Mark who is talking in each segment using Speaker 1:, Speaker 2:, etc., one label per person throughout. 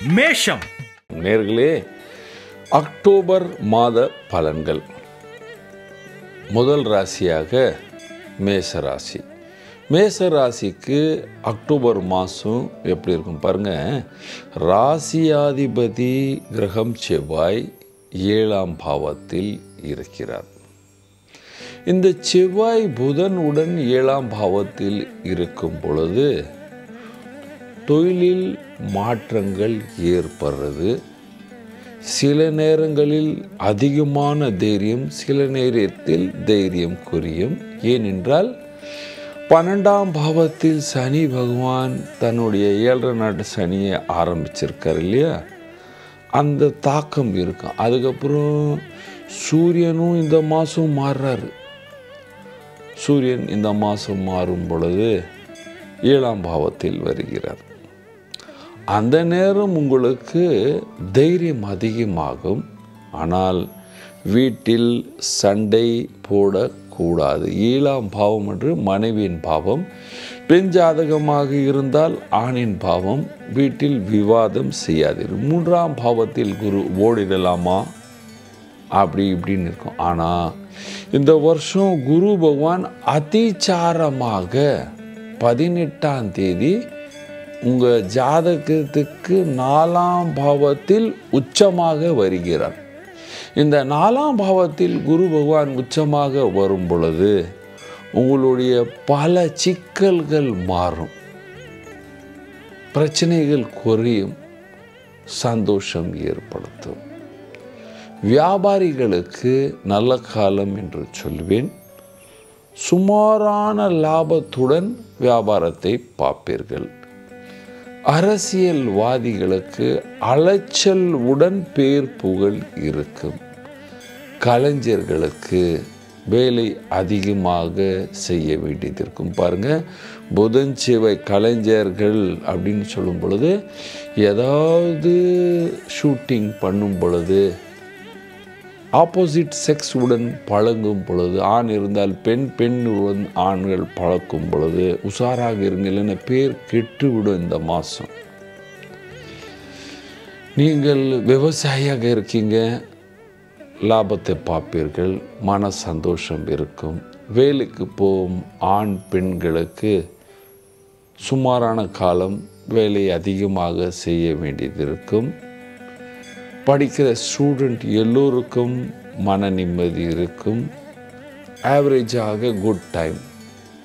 Speaker 1: மேஷம்.
Speaker 2: நேர்களே, அக்டோபர் மாத பலன்கள். முதல் ராசியாக மேச ராசி. மேச ராசிக்கு அக்டோபர் மாதம் எப்படி இருக்கும் பாருங்கள். ராசியாதிபதி கிரகம் செவ்வாய் 7ஆம் பாவத்தில் இருக்கிறார். இந்த செவ்வாய் புதனுடன் 7ஆம் பாவத்தில் இருக்கும் பொழுது தொழிலில் மாற்றங்கள் ஏற்படுறது. சில நேரங்களில் அதிகமான தைரியம், சில நேரத்தில் தைரியம் குறையும். ஏனென்றால் 12ஆம் பாவத்தில் சனி பகவான் தன்னுடைய 7 நாட்டு சனியை ஆரம்பிச்சிருக்கார் இல்லையா, அந்த தாக்கம் இருக்கும். அதுக்கப்புறம் சூரியனும் இந்த மாதம் மாறுறாரு. சூரியன் இந்த மாதம் மாறும் பொழுது 7ஆம் பாவத்தில் வருகிறார். அந்த நேரம் உங்களுக்கு தைரியம் அதிகமாகும். ஆனால் வீட்டில் சண்டை போடக்கூடாது. 7ஆம் பாவம் என்று மனைவியின் பாவம். பெண் ஜாதகமாக இருந்தால் ஆணின் பாவம். வீட்டில் விவாதம் செய்யாதீர்கள். 3ஆம் பாவத்தில் குரு ஓடிடலாமா அப்படி இப்படின்னு இருக்கும். ஆனால் இந்த வருஷம் குரு பகவான் அதிசாரமாக 18ஆம் தேதி உங்கள் ஜாதகத்துக்கு 4ஆம் பாவத்தில் உச்சமாக வருகிறார். இந்த 4ஆம் பாவத்தில் குரு பகவான் உச்சமாக வரும் பொழுது உங்களுடைய பல சிக்கல்கள் மாறும், பிரச்சனைகள் குறையும், சந்தோஷம் ஏற்படுத்தும். வியாபாரிகளுக்கு நல்ல காலம் என்று சொல்வேன். சுமாரான லாபத்துடன் வியாபாரத்தை பார்ப்பீர்கள். அரசியல்வாதிகளுக்கு அலைச்சல் உடன் பேர் புகழ் இருக்கும். கலைஞர்களுக்கு வேலை அதிகமாக செய்ய வேண்டியது இருக்கும். பாருங்கள், புதன் செவ்வாய் கலைஞர்கள் அப்படின்னு சொல்லும் பொழுது ஏதாவது ஷூட்டிங் பண்ணும் பொழுது, ஆப்போசிட் செக்ஸ் உடன் பழகும் பொழுது, ஆண் இருந்தால் பெண்ணுடன் ஆண்கள் பழக்கும் பொழுது உஷாராக இருங்கள்னு பேர் கெட்டுவிடும். இந்த மாதம் நீங்கள் விவசாயியாக இருக்கீங்க, லாபத்தை பார்ப்பீர்கள், மன சந்தோஷம் இருக்கும். வேலைக்கு போகும் ஆண் பெண்களுக்கு சுமாரான காலம் வேலை அதிகமாக செய்ய வேண்டியது இருக்கும். படிக்கிற ஸ்டூடெண்ட் எல்லோருக்கும் மன நிம்மதி இருக்கும். ஆவரேஜாக குட் டைம்.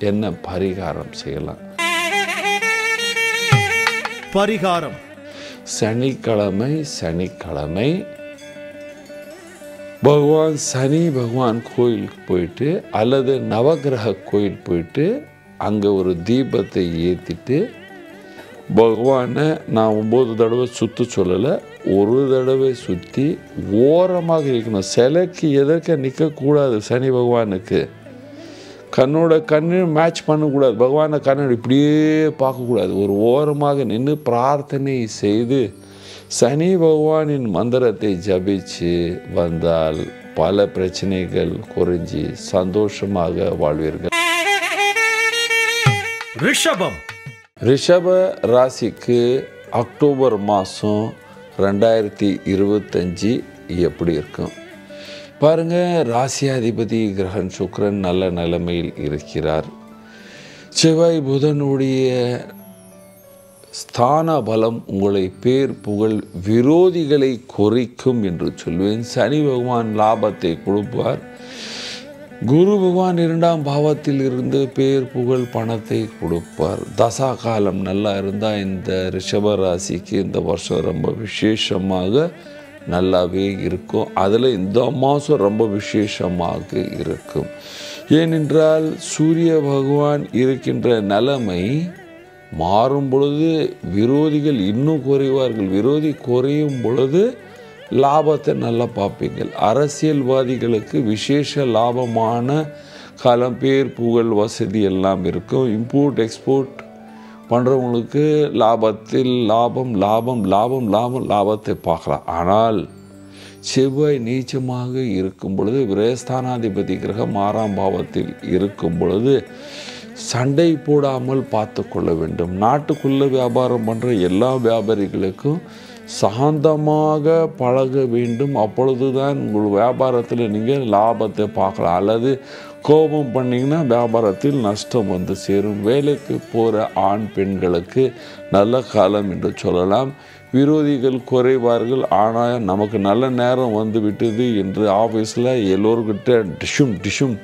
Speaker 2: என்ன பரிகாரம் செய்யலாம்?
Speaker 1: பரிகாரம்
Speaker 2: சனிக்கிழமை பகவான் சனி பகவான் கோயிலுக்கு போயிட்டு அல்லது நவகிரக கோயில் போயிட்டு அங்கே ஒரு தீபத்தை ஏற்றிட்டு, பகவானை நான் 9 தடவை சுற்ற சொல்லலை, ஒரு தடவை சுற்றி ஓரமாக இருக்கணும். சிலைக்கு எதற்க நிற்கக்கூடாது. சனி பகவானுக்கு கண்ணோட கண்ணு மேட்ச் பண்ணக்கூடாது. பகவானை கண்ணோட இப்படியே பார்க்கக்கூடாது. ஒரு ஓரமாக நின்று பிரார்த்தனை செய்து சனி பகவானின் மந்திரத்தை ஜபிச்சு வந்தால் பல பிரச்சனைகள் குறைஞ்சி சந்தோஷமாக வாழ்வீர்கள்.
Speaker 1: ரிஷபம்.
Speaker 2: ரிஷப ராசிக்கு அக்டோபர் மாதம் 2025 எப்படி இருக்கும் பாருங்கள். ராசியாதிபதி கிரகன் சுக்கிரன் நல்ல நிலைமையில் இருக்கிறார். செவ்வாய் புதனுடைய ஸ்தான பலம் உங்களை பேர் புகழ் விரோதிகளை குறைக்கும் என்று சொல்வேன். சனி பகவான் லாபத்தை கொடுப்பார். குரு பகவான் 2ஆம் பாவத்தில் இருந்து பேர் புகழ் பணத்தை கொடுப்பார். தசா காலம் நல்லா இருந்தால் இந்த ரிஷப ராசிக்கு இந்த வருஷம் ரொம்ப விசேஷமாக நல்லாவே இருக்கும். அதில் இந்த மாதம் ரொம்ப விசேஷமாக இருக்கும். ஏனென்றால் சூரிய பகவான் இருக்கின்ற நிலைமை மாறும் பொழுது விரோதிகள் இன்னும் குறைவார்கள். விரோதி குறையும் பொழுது லாபத்தை நல்லா பார்ப்பீங்கள். அரசியல்வாதிகளுக்கு விசேஷ லாபமான காலம், பேர் புகழ் வசதி எல்லாம் இருக்கும். இம்போர்ட் எக்ஸ்போர்ட் பண்ணுறவங்களுக்கு லாபத்தில் லாபத்தை பார்க்கலாம். ஆனால் செவ்வாய் நீச்சமாக இருக்கும் பொழுது, விரயஸ்தானாதிபதி கிரகம் 6ஆம் பாவத்தில் இருக்கும் பொழுது சண்டை போடாமல் பார்த்து கொள்ள வேண்டும். நாட்டுக்குள்ளே வியாபாரம் பண்ணுற எல்லா வியாபாரிகளுக்கும் சாந்தமாக பழக வேண்டும். அப்பொழுதுதான் உங்கள் வியாபாரத்தில் நீங்கள் லாபத்தை பார்க்கலாம். அல்லது கோபம் பண்ணிங்கன்னா வியாபாரத்தில் நஷ்டம் வந்து சேரும். வேலைக்கு போகிற ஆண் பெண்களுக்கு நல்ல காலம் என்று சொல்லலாம். விரோதிகள் குறைவார்கள். ஆனால் நமக்கு நல்ல நேரம் வந்து விட்டது என்று ஆஃபீஸில் எல்லோருக்கிட்ட டிஷும்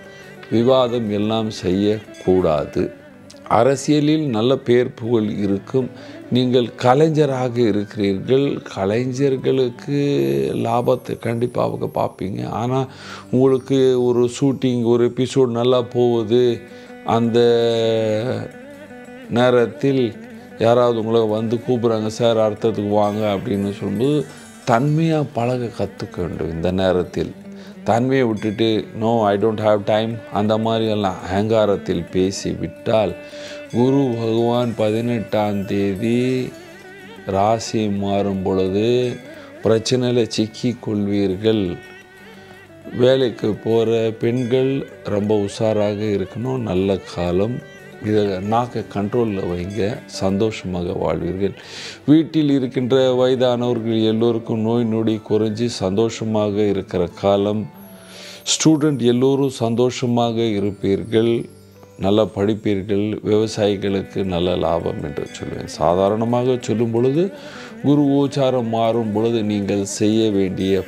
Speaker 2: விவாதம் எல்லாம் செய்யக்கூடாது. அரசியலில் நல்ல பேர் புகழ் இருக்கும். நீங்கள் கலைஞராக இருக்கிறீர்கள். கலைஞர்களுக்கு லாபத்தை கண்டிப்பாக பார்ப்பீங்க. ஆனால் உங்களுக்கு ஒரு ஷூட்டிங், ஒரு எபிசோட் நல்லா போகுது, அந்த நேரத்தில் யாராவது உங்களை வந்து கூப்பிட்றாங்க, சார் அர்த்தத்துக்கு வாங்க அப்படின்னு சொல்லும்போது தன்மையாக பழக கற்றுக்க வேண்டும். இந்த நேரத்தில் தன்மையை விட்டுட்டு no I don't have time அந்த மாதிரியெல்லாம் அகங்காரத்தில் பேசி விட்டால் குரு பகவான் 18ஆம் தேதி ராசி மாறும் பொழுது பிரச்சனையில் சிக்கி கொள்வீர்கள். வேலைக்கு போகிற பெண்கள் ரொம்ப உஷாராக இருக்கணும். நல்ல காலம். இதை நாக்கை கண்ட்ரோலில் வைங்க. சந்தோஷமாக வாழ்வீர்கள். வீட்டில் இருக்கின்ற வயதானவர்கள் எல்லோருக்கும் நோய் நொடி குறைஞ்சி சந்தோஷமாக இருக்கிற காலம். ஸ்டூடெண்ட் எல்லோரும் சந்தோஷமாக இருப்பீர்கள். நல்லா படிப்பீர்கள். விவசாயிகளுக்கு நல்ல லாபம் என்று சொல்வேன். சாதாரணமாக சொல்லும் பொழுது குரு கோச்சாரம் மாறும் பொழுது நீங்கள் செய்ய வேண்டிய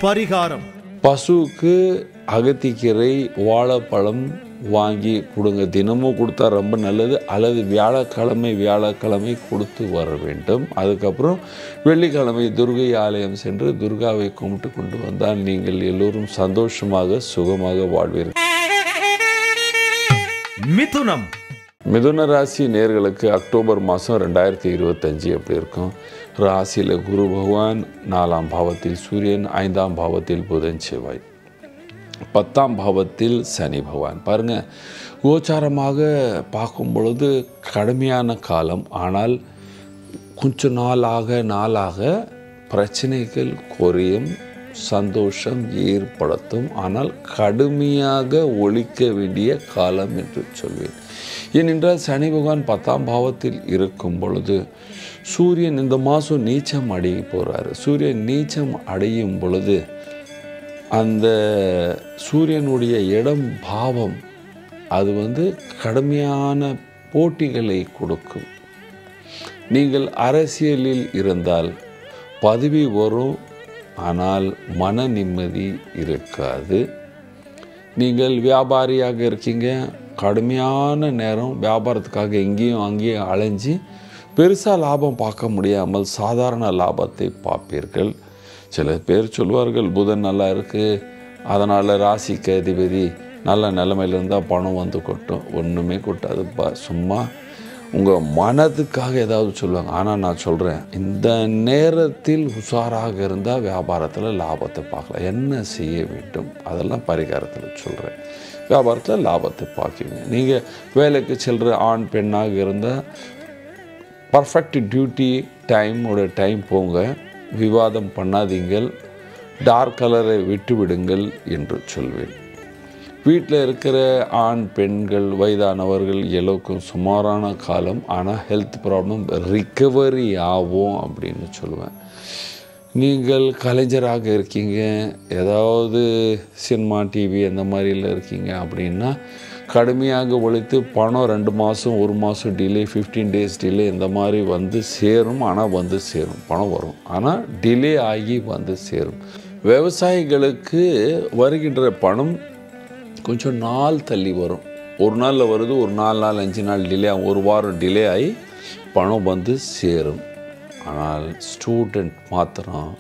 Speaker 1: பரிகாரம்
Speaker 2: பசுவுக்கு அகத்திக்கீரை, வாழைப்பழம் வாங்கி கொடுங்க. தினமும் கொடுத்தா ரொம்ப நல்லது. அல்லது வியாழக்கிழமை கொடுத்து வர வேண்டும். அதுக்கப்புறம் வெள்ளிக்கிழமை துர்கை ஆலயம் சென்று துர்காவை கும்பிட்டு கொண்டு வந்தால் நீங்கள் எல்லோரும் சந்தோஷமாக சுகமாக வாழ்வீர்கள். மிதுன ராசி நேயர்களுக்கு அக்டோபர் மாதம் 2025 எப்படி இருக்கும்? ராசியில் குரு பகவான், 4ஆம் பாவத்தில் சூரியன், 5ஆம் பாவத்தில் புதன் செவ்வாய், 10ஆம் பாவத்தில் சனி பகவான். பாருங்கள், கோச்சாரமாக பார்க்கும் பொழுது கடுமையான காலம். ஆனால் கொஞ்சம் நாளாக பிரச்சனைகள் குறையும், சந்தோஷம் ஏற்படுத்தும். ஆனால் கடுமையாக ஒழிக்க வேண்டிய காலம் என்று சொல்வேன். ஏனென்றால் சனி பகவான் 10ஆம் பாவத்தில் இருக்கும் பொழுது சூரியன் இந்த மாதம் நீச்சம் அடைய போகிறார். சூரியன் நீச்சம் அடையும் பொழுது அந்த சூரியனுடைய இடம் பாவம் அது கடுமையான போட்டிகளை கொடுக்கும். நீங்கள் அரசியலில் இருந்தால் பதவி வரும், ஆனால் மன நிம்மதி இருக்காது. நீங்கள் வியாபாரியாக இருக்கீங்க, கடுமையான நேரம் வியாபாரத்துக்காக எங்கேயும் அங்கேயும் அலைஞ்சி பெருசாக லாபம் பார்க்க முடியாமல் சாதாரண லாபத்தை பார்ப்பீர்கள். சில பேர் சொல்வார்கள் புதன் நல்லா இருக்குது, அதனால் ராசிக்கு அதிபதி நல்ல நிலைமையில் இருந்தால் பணம் வந்து கொட்டும். ஒன்றுமே கொட்டாதுப்பா, சும்மா உங்கள் மனதுக்காக ஏதாவது சொல்லுவாங்க. ஆனால் நான் சொல்கிறேன், இந்த நேரத்தில் உஷாராக இருந்தால் வியாபாரத்தில் லாபத்தை பார்க்கலாம். என்ன செய்ய வேண்டும் அதெல்லாம் பரிகாரத்தில் சொல்கிறேன். வியாபாரத்தில் லாபத்தை பார்க்குவீங்க. நீங்கள் வேலைக்கு செல்கிற ஆண் பெண்ணாக இருந்தால் பர்ஃபெக்ட் டியூட்டி டைம் போங்க. விவாதம் பண்ணாதீங்கள். டார்க் கலரை விட்டு விடுங்கள் என்று சொல்வேன். வீட்டில் இருக்கிற ஆண் பெண்கள் வயதானவர்கள் எல்லோருக்கும் சுமாரான காலம். ஆனால் ஹெல்த் ப்ராப்ளம் ரிக்கவரி ஆகும் அப்படின்னு சொல்லுவேன். நீங்கள் கலைஞராக இருக்கீங்க, ஏதாவது சினிமா டிவி அந்த மாதிரியில் இருக்கீங்க அப்படின்னா கடுமையாக உழைத்து பணம் 2 மாதம் 1 மாதம் டிலே, 15 days டிலே இந்த மாதிரி வந்து சேரும். ஆனால் வந்து சேரும், பணம் வரும், ஆனால் டிலே ஆகி வந்து சேரும். விவசாயிகளுக்கு வருகின்ற பணம் கொஞ்சம் நாள் தள்ளி வரும். ஒரு நாளில் வருது, ஒரு 4 நாள் 5 நாள் டிலே ஆகும், 1 வாரம் டிலே ஆகி பணம் வந்து சேரும். ஆனால் ஸ்டூடெண்ட் மாத்திரம்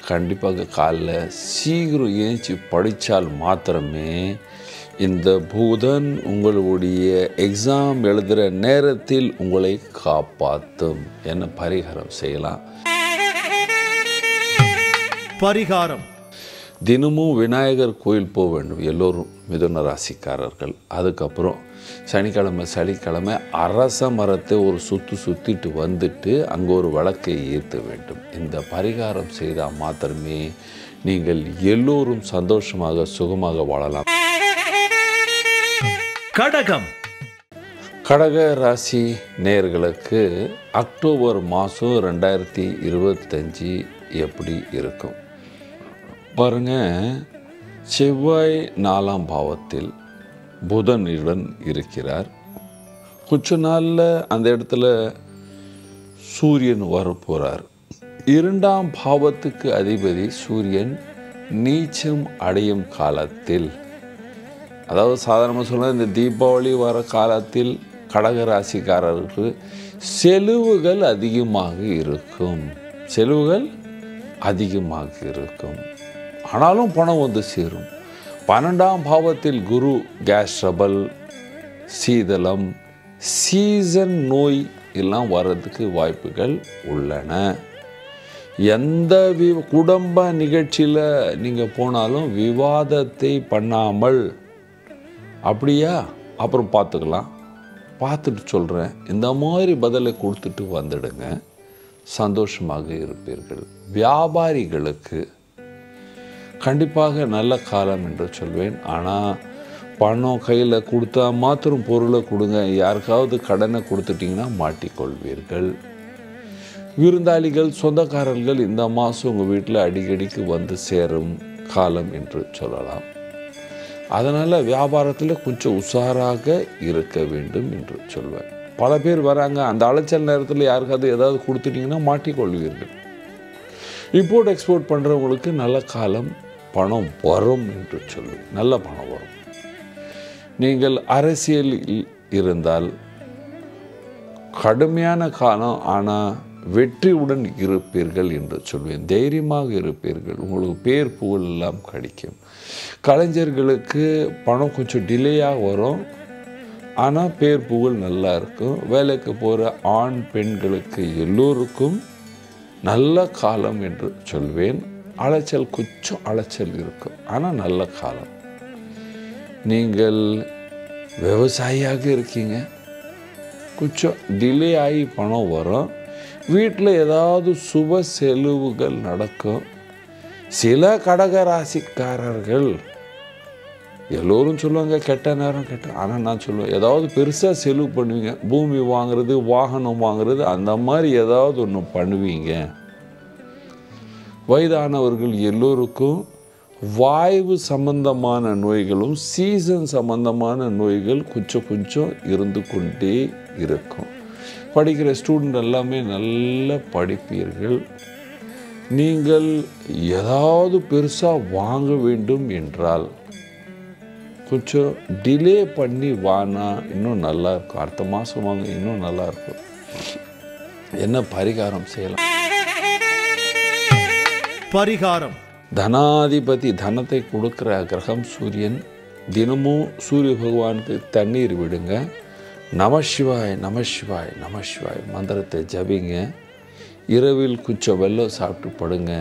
Speaker 2: கண்டிப்பாக காலைல சீக்கிரம் ஏஞ்சி படித்தால் மாத்திரமே இந்த புதன் உங்களுடைய எக்ஸாம் எழுதுகிற நேரத்தில் உங்களை காப்பாற்றும். என்ன பரிகாரம் செய்யலாம்? தினமும் விநாயகர் கோயில் போக வேண்டும் எல்லோரும், மிதுன ராசிக்காரர்கள். அதுக்கப்புறம் சனிக்கிழமை அரச மரத்தை ஒரு சுற்றிட்டு வந்துட்டு அங்கே ஒரு விளக்கை ஏற்ற வேண்டும். இந்த பரிகாரம் செய்தால் மாத்திரமே நீங்கள் எல்லோரும் சந்தோஷமாக சுகமாக வாழலாம்.
Speaker 1: கடகம்
Speaker 2: கடக ராசி நேயர்களுக்கு அக்டோபர் மாதம் 2025 எப்படி இருக்கும் பாருங்க. செவ்வாய் 4ஆம் பாவத்தில் புதனுடன் இருக்கிறார். கொஞ்ச நாளில் அந்த இடத்துல சூரியன் வரப்போகிறார். 2ஆம் பாவத்துக்கு அதிபதி சூரியன் நீச்சம் அடையும் காலத்தில், அதாவது சாதாரணமாக சொல்ல இந்த தீபாவளி வர காலத்தில் கடக ராசிக்காரர்களுக்கு செலவுகள் அதிகமாக இருக்கும். ஆனாலும் பணம் வந்து சேரும். 12ஆம் பாவத்தில் குரு கேஸ் ட்ரபிள், சீதளம், சீசன் நோய் எல்லாம் வர்றதுக்கு வாய்ப்புகள் உள்ளன. எந்த குடும்ப நிகழ்ச்சியில் நீங்கள் போனாலும் விவாதத்தை பண்ணாமல், அப்படியா அப்புறம் பார்த்துக்கலாம், பார்த்துட்டு சொல்கிறேன், இந்த மாதிரி பதிலை கொடுத்துட்டு வந்துடுங்க, சந்தோஷமாக இருப்பீர்கள். வியாபாரிகளுக்கு கண்டிப்பாக நல்ல காலம் என்று சொல்வேன். ஆனால் பணம் கையில் கொடுத்தா மாத்திரம் பொருளை கொடுங்க, யாருக்காவது கடனை கொடுத்துட்டிங்கன்னா மாட்டிக்கொள்வீர்கள். விருந்தாளிகள், சொந்தக்காரர்கள் இந்த மாதம் உங்கள் வீட்டில் அடிக்கடிக்கு வந்து சேரும் காலம் என்று சொல்லலாம். அதனால் வியாபாரத்தில் கொஞ்சம் உஷாராக இருக்க வேண்டும் என்று சொல்வேன். பல பேர் வராங்க, அந்த அலைச்சல் நேரத்தில் யாருக்காவது ஏதாவது கொடுத்துட்டிங்கன்னா மாட்டிக்கொள்வீர்கள். இம்போர்ட் எக்ஸ்போர்ட் பண்ணுறவங்களுக்கு நல்ல காலம், பணம் வரும் என்று சொல்லுவேன். நல்ல பணம் வரும். நீங்கள் அரசியலில் இருந்தால் கடுமையான காலம், ஆனால் வெற்றியுடன் இருப்பீர்கள் என்று சொல்வேன். தைரியமாக இருப்பீர்கள். உங்களுக்கு பேர் புகழ் எல்லாம் கிடைக்கும். கலைஞர்களுக்கு பணம் கொஞ்சம் டிலேயாக வரும், ஆனால் பேர் புகழ் நல்லா இருக்கும். வேலைக்கு போகிற ஆண் பெண்களுக்கு எல்லோருக்கும் நல்ல காலம் என்று சொல்வேன். கொஞ்சம் அலைச்சல் இருக்கும், ஆனால் நல்ல காலம். நீங்கள் விவசாயியாக இருக்கீங்க, கொஞ்சம் டிலே ஆகி பணம் வரும். வீட்டில் ஏதாவது சுப செலவுகள் நடக்கும். சில கடக ராசிக்காரர்கள் எல்லோரும் சொல்லுவாங்க கெட்ட நேரம் கெட்ட, ஆனால் நான் சொல்லுவேன் ஏதாவது பெருசாக செலவு பண்ணுவீங்க. பூமி வாங்குறது, வாகனம் வாங்குறது, அந்த மாதிரி ஏதாவது ஒன்று பண்ணுவீங்க. வயதானவர்கள் எல்லோருக்கும் வாய்வு சம்பந்தமான நோய்களும் சீசன் சம்பந்தமான நோய்கள் கொஞ்சம் இருந்து கொண்டே இருக்கும். படிக்கிற ஸ்டூடெண்ட் எல்லாமே நல்ல படிப்பீர்கள். நீங்கள் ஏதாவது பெருசாக வாங்க வேண்டும் என்றால் கொஞ்சம் டிலே பண்ணி வாங்கினா இன்னும் நல்லா இருக்கும். அடுத்த மாதம் வாங்க இன்னும் நல்லா இருக்கும். என்ன பரிகாரம் செய்யலாம்?
Speaker 1: பரிகாரம்.
Speaker 2: தனாதிபதி, தனத்தை கொடுக்கிற கிரகம் சூரியன். தினமும் சூரிய பகவானுக்கு தண்ணீர் விடுங்க. நமசிவாய் நமசிவாய் நமசிவாய் மந்திரத்தை ஜபிங்க. இரவில் கொஞ்சம் வெல்லம் சாப்பிட்டு படுங்க.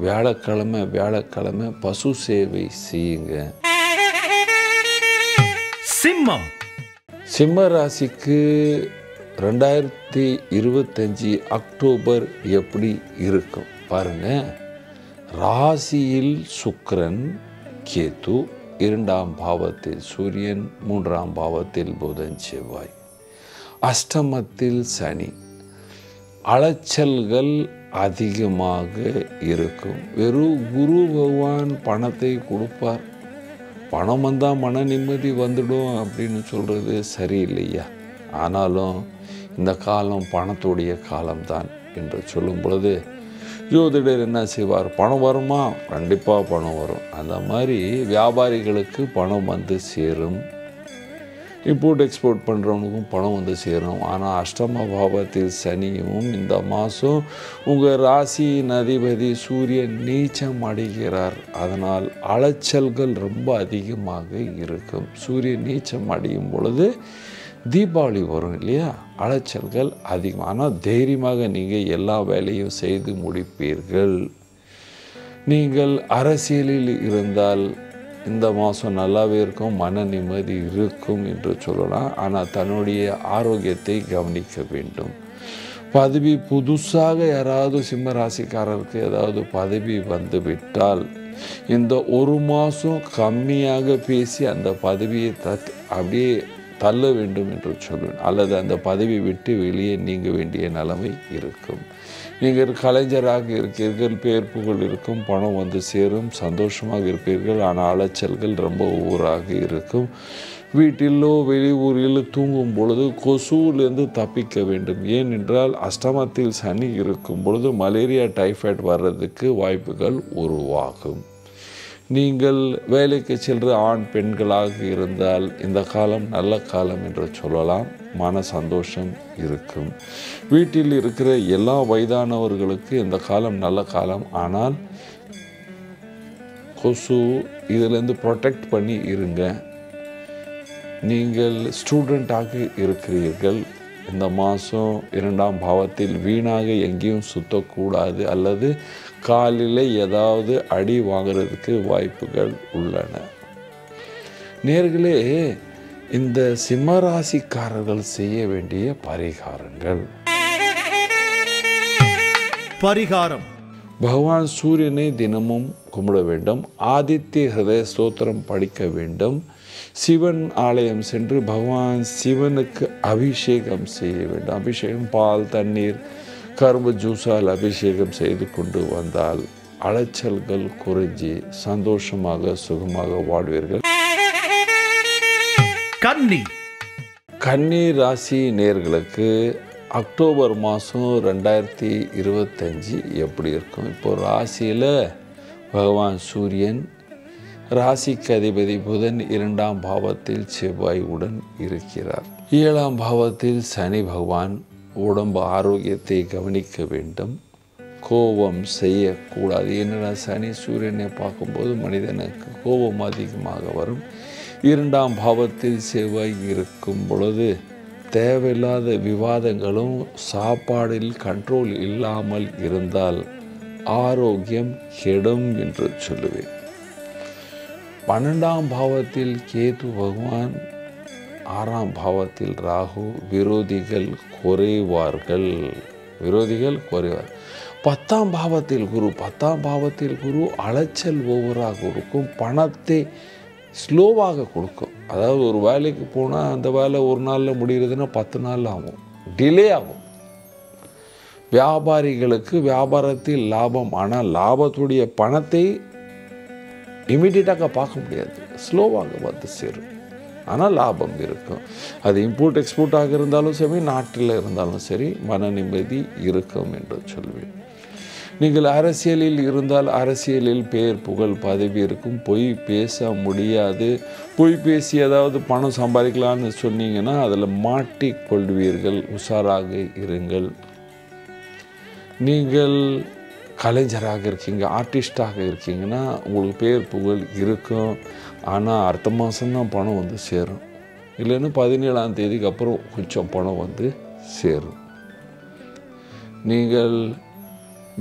Speaker 2: வியாழக்கிழமை பசு சேவை செய்யுங்க.
Speaker 1: சிம்மம்.
Speaker 2: சிம்ம ராசிக்கு 2025 அக்டோபர் எப்படி இருக்கும் பாருங்க. ராசியில் சுக்கிரன், கேது, 2ஆம் பாவத்தில் சூரியன், 3ஆம் பாவத்தில் புதன், செவ்வாய், அஷ்டமத்தில் சனி. அலைச்சல்கள் அதிகமாக இருக்கும். வெறும் குரு பகவான் பணத்தை கொடுப்பார். பணம் வந்தால் மன நிம்மதி வந்துடும் அப்படின்னு சொல்கிறது சரியில்லையா? ஆனாலும் இந்த காலம் பணத்துடைய காலம்தான் என்று சொல்லும் பொழுது ஜோதிடர் என்ன செய்வார்? பணம் வருமா? கண்டிப்பாக பணம் வரும். அந்த மாதிரி வியாபாரிகளுக்கு பணம் வந்து சேரும். இம்போர்ட் எக்ஸ்போர்ட் பண்ணுறவனுக்கும் பணம் வந்து சேரும். ஆனால் அஷ்டம பாவத்தில் சனியும் இந்த மாதம் உங்கள் ராசியின் அதிபதி சூரியன் நீச்சம் அடைகிறார். அதனால் அலைச்சல்கள் ரொம்ப அதிகமாக இருக்கும். சூரியன் நீச்சம் அடையும் பொழுது தீபாவளி வரும் இல்லையா? அலைச்சல்கள் அதிகம். ஆனால் தைரியமாக நீங்கள் எல்லா வேலையும் செய்து முடிப்பீர்கள். நீங்கள் அரசியலில் இருந்தால் இந்த மாதம் நல்லாவே இருக்கும், மன நிம்மதி இருக்கும் என்று சொல்லலாம். ஆனால் தன்னுடைய ஆரோக்கியத்தை கவனிக்க வேண்டும். பதவி புதுசாக யாராவது சிம்ம ராசிக்காரருக்கு ஏதாவது பதவி வந்து விட்டால் இந்த ஒரு மாதம் கம்மியாக பேசி அந்த பதவியை அப்படியே தள்ள வேண்டும் என்று சொல்வேன். அல்லது அந்த பதவி விட்டு வெளியே நீங்க வேண்டிய நிலைமை இருக்கும். நீங்கள் கலைஞராக இருக்கிறீர்கள், பேர் புகழ் இருக்கும், பணம் வந்து சேரும், சந்தோஷமாக இருப்பீர்கள். ஆனால் அலைச்சல்கள் ரொம்ப ஊராக இருக்கும். வீட்டிலோ வெளியூரில் தூங்கும் பொழுது கொசுவிலிருந்து தப்பிக்க வேண்டும். ஏனென்றால் அஷ்டமத்தில் சனி இருக்கும் பொழுது மலேரியா, டைஃபாய்டு வர்றதுக்கு வாய்ப்புகள் உருவாகும். நீங்கள் வேலைக்கு செல்கிற ஆண் பெண்களாக இருந்தால் இந்த காலம் நல்ல காலம் என்று சொல்லலாம். மன சந்தோஷம் இருக்கும். வீட்டில் இருக்கிற எல்லா வயதானவர்களுக்கு இந்த காலம் நல்ல காலம். ஆனால் கொசு இதிலேருந்து ப்ரொடெக்ட் பண்ணி இருங்க. நீங்கள் ஸ்டூடெண்ட்டாக இருக்கிறீர்கள், இந்த மாதம் 2ஆம் பாவத்தில் வீணாக எங்கேயும் சுற்றக்கூடாது, அல்லது காலில் ஏதாவது அடி வாங்கிறதுக்கு வாய்ப்புகள் உள்ளன. நேர்களே, இந்த சிம்மராசிக்காரர்கள் செய்ய வேண்டிய பரிகாரங்கள்.
Speaker 1: பரிகாரம்:
Speaker 2: பகவான் சூரியனை தினமும் கும்பிட வேண்டும். ஆதித்ய ஹிருதய ஸ்தோத்திரம் படிக்க வேண்டும். சிவன் ஆலயம் சென்று பகவான் சிவனுக்கு அபிஷேகம் செய்ய வேண்டும். அபிஷேகம் பால், தண்ணீர், கரும்பு ஜூஸால் அபிஷேகம் செய்து கொண்டு வந்தால் அலைச்சல்கள் குறைஞ்சி சந்தோஷமாக சுகமாக வாழ்வீர்கள்.
Speaker 1: கன்னி
Speaker 2: கன்னி ராசி நேயர்களுக்கு அக்டோபர் மாதம் 2025 எப்படி இருக்கும்? இப்போ ராசியில் பகவான் சூரியன், ராசிக்கு அதிபதி புதன் 2ஆம் பாவத்தில் செவ்வாயுடன் இருக்கிறார். 7ஆம் பாவத்தில் சனி பகவான். உடம்பு ஆரோக்கியத்தை கவனிக்க வேண்டும். கோபம் செய்யக்கூடாது. என்னடா சனி சூரியனை பார்க்கும்போது மனிதனுக்கு கோபம் அதிகமாக வரும். 2ஆம் பாவத்தில் செவ்வாய் இருக்கும் பொழுது தேவையில்லாத விவாதங்களும், சாப்பாடில் கண்ட்ரோல் இல்லாமல் இருந்தால் ஆரோக்கியம் கெடும் என்று சொல்லுவேன். 12ஆம் பாவத்தில் கேது பகவான், 6ஆம் பாவத்தில் ராகு. விரோதிகள் குறைவார்கள். 10ஆம் பாவத்தில் குரு. 10ஆம் பாவத்தில் குரு அலைச்சல் ஓவராக இருக்கும். பணத்தை ஸ்லோவாக கொடுக்கும். அதாவது ஒரு வேலைக்கு போனால் அந்த வேலை ஒரு நாளில் முடிகிறதுனா 10 நாள் ஆகும், டிலே ஆகும். வியாபாரிகளுக்கு வியாபாரத்தில் லாபம். ஆனால் லாபத்துடைய பணத்தை இமீடியட்டாக பார்க்க முடியாது, ஸ்லோவாக வந்து சேரும். ஆனால் லாபம் இருக்கும். அது இம்போர்ட் எக்ஸ்போர்ட்டாக இருந்தாலும் சரி, நாட்டில் இருந்தாலும் சரி, மன நிம்மதி இருக்கும் என்று சொல்வேன். நீங்கள் அரசியலில் இருந்தால் அரசியலில் பேர் புகழ் பதவி இருக்கும். பொய் பேச முடியாது. பொய் பேசி ஏதாவது பணம் சம்பாதிக்கலான்னு சொன்னீங்கன்னா அதில் மாட்டிக்கொள்வீர்கள். உஷாராக இருங்கள். நீங்கள் கலைஞராக இருக்கீங்க, ஆர்டிஸ்டாக இருக்கீங்கன்னா உங்களுக்கு பேர் புகழ் இருக்கும். ஆனால் அடுத்த மாதம்தான் பணம் வந்து சேரும். இல்லைன்னா 17ஆம் தேதிக்கு அப்புறம் கொஞ்சம் பணம் வந்து சேரும். நீங்கள்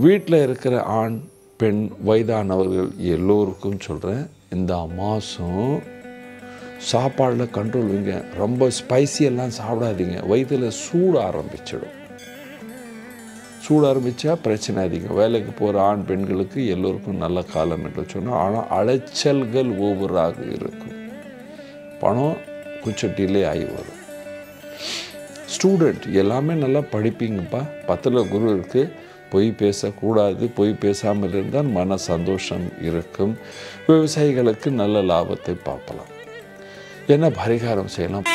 Speaker 2: வீட்டில் இருக்கிற ஆண் பெண் வயதானவர்கள் எல்லோருக்கும் சொல்கிறேன், இந்த மாதம் சாப்பாடில் கண்ட்ரோல் வைங்க. ரொம்ப ஸ்பைசியெல்லாம் சாப்பிடாதீங்க. வயிற்றில் சூடு ஆரம்பிச்சிடும். சூடு ஆரம்பித்தா பிரச்சனை அதிகம். வேலைக்கு போகிற ஆண் பெண்களுக்கு எல்லோருக்கும் நல்ல காலம் என்று சொன்னால், ஆனால் அலைச்சல்கள் ஓவராக இருக்கும். பணம் கொஞ்சம் டிலே ஆகி வரும். ஸ்டூடெண்ட் எல்லாமே நல்லா படிப்பீங்கப்பா. 10ல் குரு இருக்குது. பொய் பேசக்கூடாது. பொய் பேசாமல் இருந்தால் மன சந்தோஷம் இருக்கும். விவசாயிகளுக்கு நல்ல லாபத்தை பார்க்கலாம். என்ன பரிகாரம் செய்யலாம்?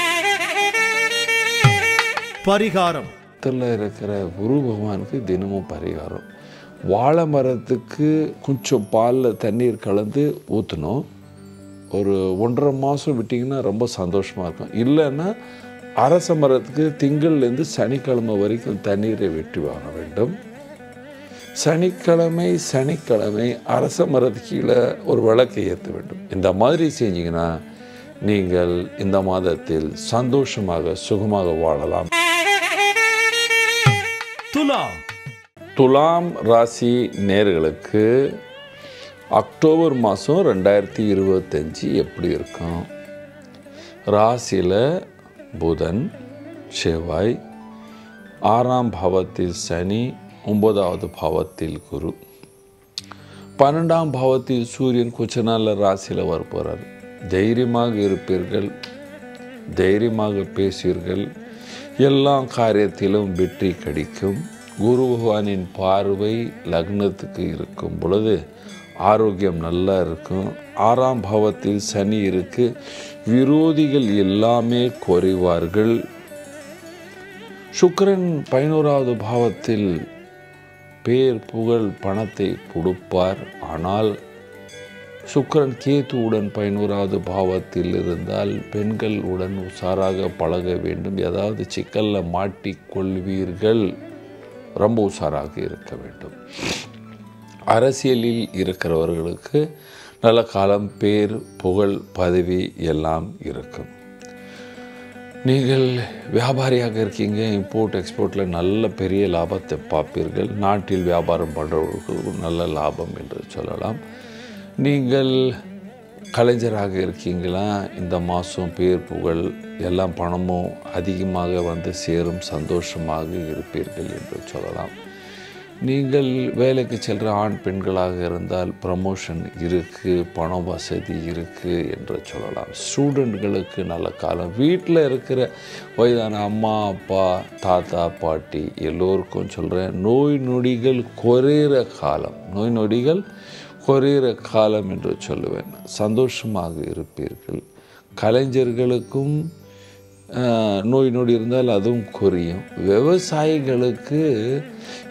Speaker 1: பரிகாரம்:
Speaker 2: இருக்கிற குரு பகவானுக்கு தினமும் பரிகாரம். வாழை மரத்துக்கு கொஞ்சம் பாலில் தண்ணீர் கலந்து ஊற்றணும். ஒரு 1.5 மாதம் விட்டிங்கன்னா ரொம்ப சந்தோஷமாக இருக்கும். இல்லைன்னா அரச மரத்துக்கு திங்கள்லேருந்து சனிக்கிழமை வரைக்கும் தண்ணீரை வெட்டி வாங்க வேண்டும். சனிக்கிழமை அரச மரத்து கீழே ஒரு விளக்கை ஏற்ற வேண்டும். இந்த மாதிரி செஞ்சீங்கன்னா நீங்கள் இந்த மாதத்தில் சந்தோஷமாக சுகமாக வாழலாம். துலாம் ராசி நேயர்களுக்கு அக்டோபர் மாதம் 2025 எப்படி இருக்கும்? ராசியில் புதன், செவ்வாய், 6ஆம் பாவத்தில் சனி, 9வது பாவத்தில் குரு, 12ஆம் பாவத்தில் சூரியன் கொஞ்ச நாளில் ராசியில் வரப்போகிறார். தைரியமாக இருப்பீர்கள். தைரியமாக பேசுவீர்கள். எல்லா காரியத்திலும் வெற்றி கிடைக்கும். குரு பகவானின் பார்வை லக்னத்துக்கு இருக்கும் பொழுது ஆரோக்கியம் நல்லா இருக்கும். 6ஆம் பாவத்தில் சனி இருக்கு. விரோதிகள் எல்லாமே குறைவார்கள். சுக்கிரன் 11வது பாவத்தில் பேர் புகழ் பணத்தை கொடுப்பார். ஆனால் சுக்கிரன் கேதுவுடன் 11வது பாவத்தில் இருந்தால் பெண்கள் உடன் உஷாராக பழக வேண்டும். ஏதாவது சிக்கலில் மாட்டிக்கொள்வீர்கள். ரொம்ப உஷாராக இருக்க வேண்டும். அரசியலில் இருக்கிறவர்களுக்கு நல்ல காலம். பேர் புகழ் பதவி எல்லாம் இருக்கும். நீங்கள் வியாபாரியாக இருக்கீங்க. இம்போர்ட் எக்ஸ்போர்ட்டில் நல்ல பெரிய லாபத்தை பார்ப்பீர்கள். நாட்டில் வியாபாரம் பண்ணுறவர்களுக்கு நல்ல லாபம் என்று சொல்லலாம். நீங்கள் கலைஞராக இருக்கீங்களா, இந்த மாதம் பேர் புகழ் எல்லாம் பணமும் அதிகமாக வந்து சேரும். சந்தோஷமாக இருப்பீர்கள் என்று சொல்லலாம். நீங்கள் வேலைக்கு செல்கிற ஆண் பெண்களாக இருந்தால் ப்ரமோஷன் இருக்குது, பண வசதி இருக்குது என்று சொல்லலாம். ஸ்டூடெண்ட்களுக்கு நல்ல காலம். வீட்டில் இருக்கிற வயதான அம்மா அப்பா தாத்தா பாட்டி எல்லோருக்கும் சொல்கிறேன், நோய் நொடிகள் குறையிற காலம். நோய் நொடிகள் குறையிற காலம் என்று சொல்லுவேன். சந்தோஷமாக இருப்பீர்கள். கலைஞர்களுக்கும் நோய் நொடி இருந்தால் அதுவும் குறையும். விவசாயிகளுக்கு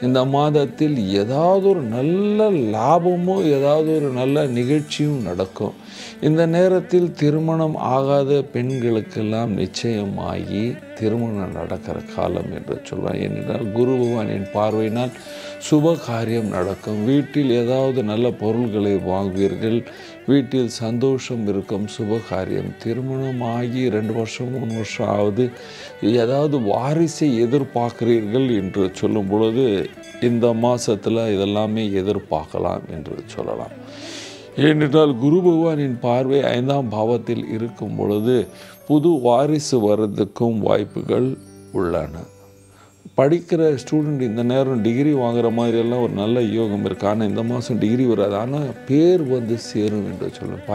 Speaker 2: இந்த மாதத்தில் ஏதாவது ஒரு நல்ல லாபமோ ஏதாவது ஒரு நல்ல நிகழ்ச்சியும் நடக்கும். இந்த நேரத்தில் திருமணம் ஆகாத பெண்களுக்கெல்லாம் நிச்சயமாகி திருமணம் நடக்கிற காலம் என்று சொல்வேன். ஏனென்றால் குரு பகவானின் பார்வையினால் சுப காரியம் நடக்கும். வீட்டில் ஏதாவது நல்ல பொருள்களை வாங்குவீர்கள். வீட்டில் சந்தோஷம் இருக்கும். சுப காரியம். திருமணம் ஆகி 2 வருஷம் 3 வருஷம் ஆகுது, ஏதாவது வாரிசை எதிர்பார்க்கிறீர்கள் என்று சொல்லும் பொழுது இந்த மாதத்தில் இதெல்லாமே எதிர்பார்க்கலாம் என்று சொல்லலாம். ஏனென்றால் குரு பகவானின் பார்வை 5ஆம் பாவத்தில் இருக்கும் பொழுது புது வாரிசு வர்றதுக்கும் வாய்ப்புகள் உள்ளன. படிக்கிற ஸ்டூடெண்ட் இந்த நேரம் டிகிரி வாங்குகிற மாதிரியெல்லாம் ஒரு நல்ல யோகம் இருக்குது. ஆனால் இந்த மாதம் டிகிரி வராது. ஆனால் பேர் வந்து சேரும் என்று சொல்லும்.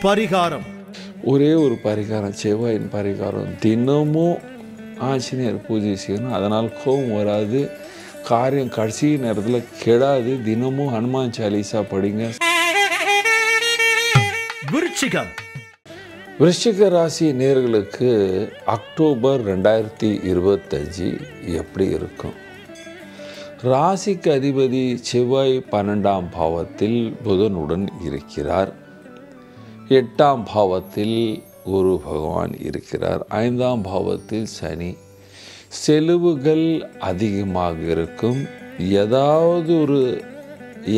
Speaker 1: பரிகாரம்
Speaker 2: ஒரே ஒரு பரிகாரம், செவ்வாயின் பரிகாரம். தினமும் ஆஞ்சநேயர் பூஜை செய்யணும். அதனால் கோபம் வராது. காரியம் கடைசி நேரத்தில் கெடாது. தினமும் ஹனுமான் சாலிசா படிங்க. விருச்சிக ராசி நேயர்களுக்கு அக்டோபர் 2025 எப்படி இருக்கும்? ராசிக்கு அதிபதி செவ்வாய் 12ஆம் பாவத்தில் புதனுடன் இருக்கிறார். 8ஆம் பாவத்தில் குரு பகவான் இருக்கிறார். 5ஆம் பாவத்தில் சனி. செலவுகள் அதிகமாக இருக்கும். ஏதாவது ஒரு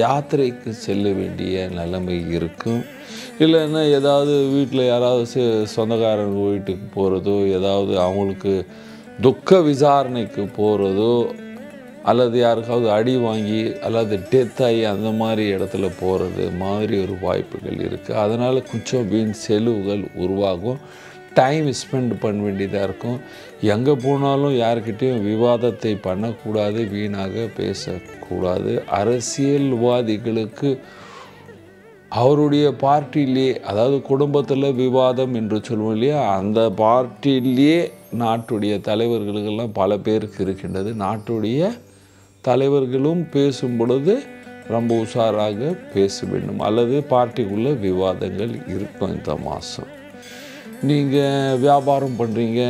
Speaker 2: யாத்திரைக்கு செல்ல வேண்டிய நிலைமை இருக்கும். இல்லைன்னா ஏதாவது வீட்டில் யாராவது சொந்தக்காரங்க வீட்டுக்கு போகிறதோ, ஏதாவது அவங்களுக்கு துக்க விசாரணைக்கு போகிறதோ, அல்லது யாருக்காவது அடி வாங்கி அல்லது டெத் ஆகி அந்த மாதிரி இடத்துல போகிறது மாதிரி ஒரு வாய்ப்புகள் இருக்குது. அதனால் கொஞ்சம் வீண் செலவுகள் உருவாகும். டைம் ஸ்பெண்ட் பண்ண வேண்டியதாக இருக்கும். எங்கே போனாலும் யார்கிட்டையும் விவாதத்தை பண்ணக்கூடாது, வீணாக பேசக்கூடாது. அரசியல்வாதிகளுக்கு அவருடைய பார்ட்டிலேயே, அதாவது குடும்பத்தில் விவாதம் என்று சொல்லுவோம் இல்லையா, அந்த பார்ட்டிலேயே நாட்டுடைய தலைவர்களுக்கெல்லாம் பல பேருக்கு இருக்கின்றது. நாட்டுடைய தலைவர்களும் பேசும் பொழுது ரொம்ப உஷாராக பேச வேண்டும். அல்லது பார்ட்டிக்குள்ளே விவாதங்கள் இருக்கும். இந்த மாதம் நீங்கள் வியாபாரம் பண்ணுறீங்க,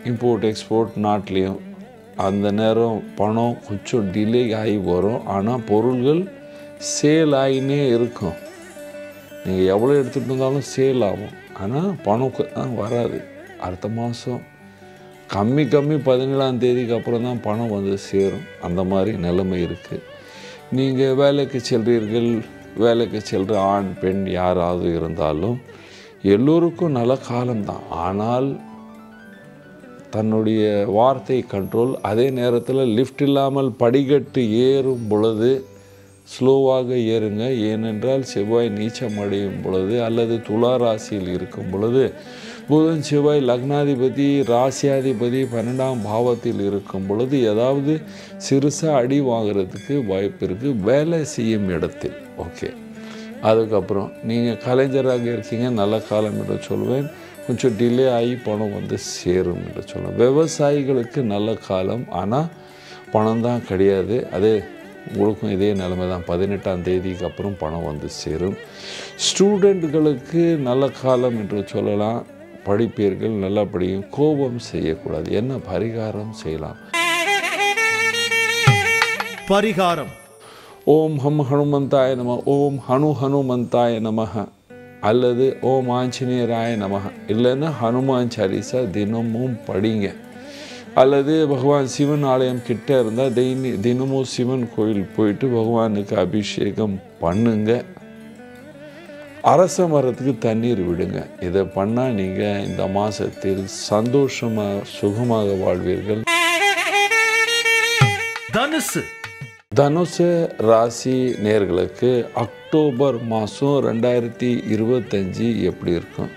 Speaker 2: இம்போர்ட் எக்ஸ்போர்ட் நாட்டிலையும், அந்த நேரம் பணம் கொஞ்சம் டிலே ஆகி வரும். ஆனால் பொருள்கள் சேல் ஆகினே இருக்கும். நீங்கள் எவ்வளோ எடுத்துகிட்டு இருந்தாலும் சேல் ஆகும். ஆனால் பணம் வராது. அடுத்த மாதம் கம்மி 17ஆம் தேதிக்கு அப்புறம் தான் பணம் வந்து சேரும். அந்த மாதிரி நிலைமை இருக்குது. நீங்கள் வேலைக்கு செல்கிறீர்கள். வேலைக்கு செல்கிற ஆண் பெண் யாராவது இருந்தாலும் எல்லோருக்கும் நல்ல காலம்தான். ஆனால் தன்னுடைய வார்த்தை கண்ட்ரோல். அதே நேரத்தில் லிஃப்ட் இல்லாமல் படிக்கட்டு ஏறும் பொழுது ஸ்லோவாக ஏறுங்க. ஏனென்றால் செவ்வாய் நீச்சம் அடையும் பொழுது அல்லது துலா ராசியில் இருக்கும் பொழுது புதன் செவ்வாய் லக்னாதிபதி ராசியாதிபதி 12ஆம் பாவத்தில் இருக்கும் பொழுது ஏதாவது சிறுசாக அடி வாங்கிறதுக்கு வாய்ப்பு இருக்குது வேலை செய்யும் இடத்தில். ஓகே, அதுக்கப்புறம் நீங்கள் கலைஞராக இருக்கீங்க, நல்ல காலம் என்று சொல்வேன். கொஞ்சம் டிலே ஆகி பணம் வந்து சேரும் என்று சொல்லுவேன். விவசாயிகளுக்கு நல்ல காலம், ஆனால் பணம் தான் கிடையாது. அது உங்களுக்கும் இதே நிலைமை தான். 18ஆம் தேதிக்கு அப்புறம் பணம் வந்து சேரும். ஸ்டூடெண்ட்களுக்கு நல்ல காலம் என்று சொல்லலாம். படிப்பீர்கள், நல்லா படியும். கோபம் செய்யக்கூடாது. என்ன பரிகாரம் செய்யலாம்?
Speaker 1: பரிகாரம்:
Speaker 2: ஓம் ஹம் ஹனுமந்தாய நம, ஓம் ஹனுமந்தாய நமஹ, அல்லது ஓம் ஆஞ்சநேயராய நமஹ. இல்லைன்னா ஹனுமான் சாலிசா தினமும் படிங்க. அல்லது பகவான் சிவன் ஆலயம் கிட்ட இருந்தால் தினமும் சிவன் கோயில் போயிட்டு பகவானுக்கு அபிஷேகம் பண்ணுங்க. அரச மரத்துக்கு தண்ணீர் விடுங்க. இதை பண்ணால் நீங்கள் இந்த மாதத்தில் சந்தோஷமாக சுகமாக வாழ்வீர்கள். தனுசு ராசி நேர்களுக்கு அக்டோபர் மாதம் 2025 எப்படி இருக்கும்?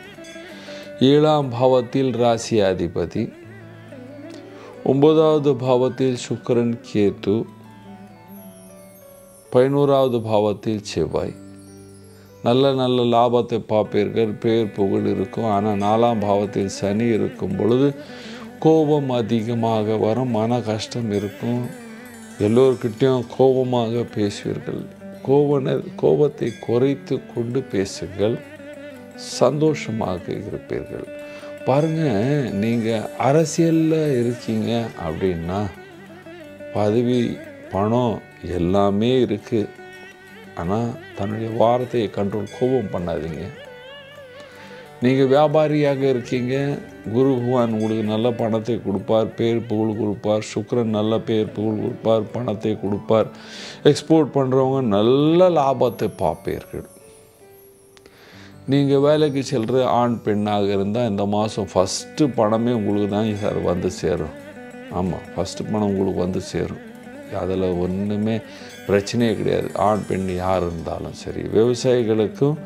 Speaker 2: 7ஆம் பாவத்தில் ராசி அதிபதி, 9வது பாவத்தில் சுக்கிரன் கேது, 11வது பாவத்தில் செவ்வாய். நல்ல லாபத்தை பார்ப்பீர்கள், பேர் புகழ் இருக்கும். ஆனால் 4ஆம் பாவத்தில் சனி இருக்கும் பொழுது கோபம் அதிகமாக வரும், மன கஷ்டம் இருக்கும். எல்லோருக்கிட்டையும் கோபமாக பேசுவீர்கள். கோபத்தை குறைத்து கொண்டு பேசுங்கள், சந்தோஷமாக இருப்பீர்கள். பாருங்கள், நீங்கள் அரசியலில் இருக்கீங்க அப்படின்னா பதவி, பணம் எல்லாமே இருக்குது. ஆனால் தன்னுடைய வார்த்தையை கண்ட்ரோல், கோபம் பண்ணாதீங்க. நீங்கள் வியாபாரியாக இருக்கீங்க, குரு பகவான் உங்களுக்கு நல்ல பணத்தை கொடுப்பார், பேர் புகழ் கொடுப்பார். சுக்கிரன் நல்ல பேர் புகழ் கொடுப்பார், பணத்தை கொடுப்பார். எக்ஸ்போர்ட் பண்ணுறவங்க நல்ல லாபத்தை பார்ப்பீர்கள். நீங்கள் வேலைக்கு செல்கிற ஆண் பெண்ணாக இருந்தால் இந்த மாதம் ஃபஸ்ட்டு பணமே உங்களுக்கு தான் சார் வந்து சேரும். ஆமாம், ஃபஸ்ட்டு பணம் உங்களுக்கு வந்து சேரும். அதில் ஒன்றுமே பிரச்சனையே கிடையாது. ஆண் பெண் யார் இருந்தாலும் சரி. விவசாயிகளுக்கும்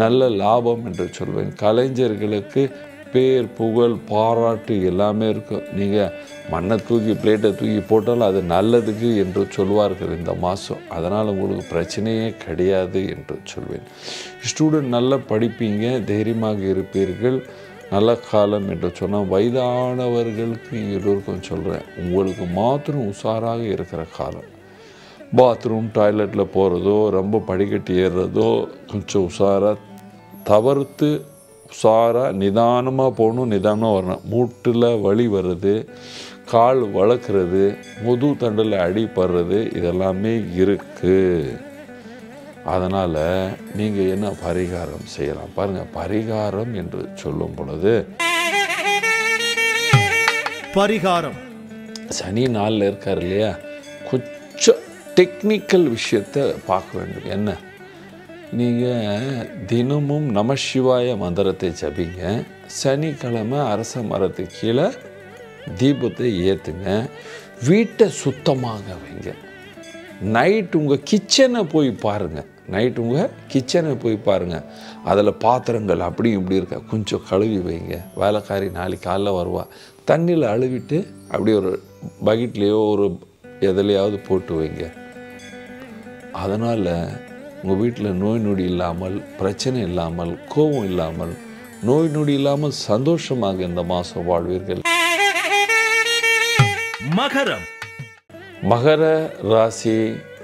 Speaker 2: நல்ல லாபம் என்று சொல்வேன். கலைஞர்களுக்கு பேர் புகழ் பாராட்டு எல்லாமே இருக்கும். நீங்கள் மண்ணை தூக்கி பிளேட்டை தூக்கி போட்டாலும் அது நல்லதுக்கு என்று சொல்வார்கள் இந்த மாதம். அதனால் உங்களுக்கு பிரச்சனையே கிடையாது என்று சொல்வேன். ஸ்டூடெண்ட் நல்லா படிப்பீங்க, தைரியமாக இருப்பீர்கள். நல்ல காலம் என்று சொன்னால் வயதானவர்களுக்கு எல்லோருக்கும் சொல்கிறேன், உங்களுக்கு மாத்திரம் உஷாராக இருக்கிற காலம். பாத்ரூம் டாய்லெட்டில் போகிறதோ, ரொம்ப படிக்கட்டு ஏறுறதோ கொஞ்சம் உஷாராக தவிர்த்து, உஷாராக நிதானமாக போகணும், நிதானமாக வரணும். மூட்டில் வலி வருது, கால் வளர்க்குறது, முது தண்டில் அடிப்படுறது, இதெல்லாமே இருக்குது. அதனால் நீங்கள் என்ன பரிகாரம் செய்யலாம் பாருங்கள். பரிகாரம் என்று சொல்லும் பொழுது
Speaker 1: பரிகாரம்:
Speaker 2: சனி நாளில் இருக்கார் இல்லையா, கொஞ்சம் டெக்னிக்கல் விஷயத்தை பார்க்க வேண்டும். என்ன, நீங்கள் தினமும் நமசிவாய மந்திரத்தை ஜபிங்க. சனிக்கிழமை அரச மரத்துக்கு கீழே தீபத்தை ஏற்றுங்க. வீட்டை சுத்தமாக வைங்க. நைட் உங்கள் கிச்சனை போய் பாருங்கள். அதில் பாத்திரங்கள் அப்படி இப்படி இருக்கா, கொஞ்சம் கழுவி வைங்க. வேலைக்காரி நாளைக்கு காலைல வருவா, தண்ணியில் அழுவிட்டு அப்படியே ஒரு பக்கெட்லேயோ ஒரு எதுலையாவது போட்டு வைங்க. அதனால் உங்கள் வீட்டில் நோய் நொடி இல்லாமல், பிரச்சனை இல்லாமல், கோபம் இல்லாமல், நோய் நொடி இல்லாமல் சந்தோஷமாக இந்த மாதம் வாழ்வீர்கள். மகர ராசி